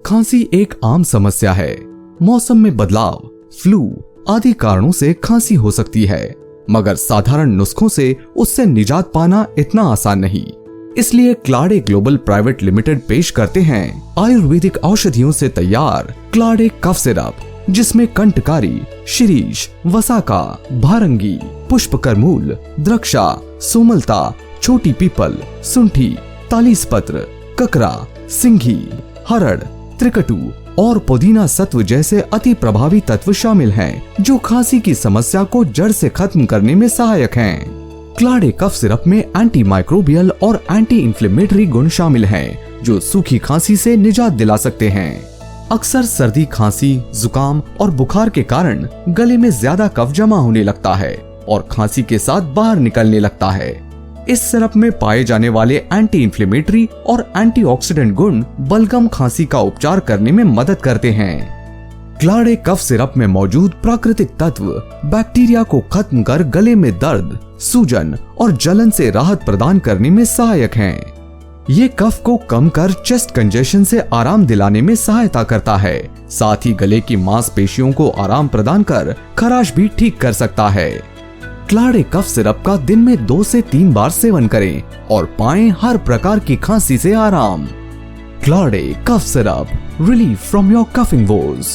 खांसी एक आम समस्या है। मौसम में बदलाव, फ्लू आदि कारणों से खांसी हो सकती है, मगर साधारण नुस्खों से उससे निजात पाना इतना आसान नहीं। इसलिए क्लाडे ग्लोबल प्राइवेट लिमिटेड पेश करते हैं आयुर्वेदिक औषधियों से तैयार क्लाडे कफ सिरप, जिसमें कंटकारी, शिरीष, वसाका, भारंगी, पुष्पकरमूल, द्रक्षा, सोमलता, छोटी पीपल, सुंठी, तालीसपत्र, ककरा, सिंघी, हरड़, त्रिकटु और पुदीना सत्व जैसे अति प्रभावी तत्व शामिल हैं, जो खांसी की समस्या को जड़ से खत्म करने में सहायक हैं। क्लाडे कफ सिरप में एंटी माइक्रोबियल और एंटी इंफ्लेमेटरी गुण शामिल हैं, जो सूखी खांसी से निजात दिला सकते हैं। अक्सर सर्दी, खांसी, जुकाम और बुखार के कारण गले में ज्यादा कफ जमा होने लगता है और खांसी के साथ बाहर निकलने लगता है। इस सिरप में पाए जाने वाले एंटी इंफ्लेमेटरी और एंटीऑक्सीडेंट गुण बलगम खांसी का उपचार करने में मदद करते हैं। क्लाडे कफ सिरप में मौजूद प्राकृतिक तत्व बैक्टीरिया को खत्म कर गले में दर्द, सूजन और जलन से राहत प्रदान करने में सहायक हैं। ये कफ को कम कर चेस्ट कंजेशन से आराम दिलाने में सहायता करता है। साथ ही गले की मांसपेशियों को आराम प्रदान कर खराश भी ठीक कर सकता है। क्लाडे कफ सिरप का दिन में 2 से 3 बार सेवन करें और पाएं हर प्रकार की खांसी से आराम। क्लाडे cough syrup, relief from your coughing was.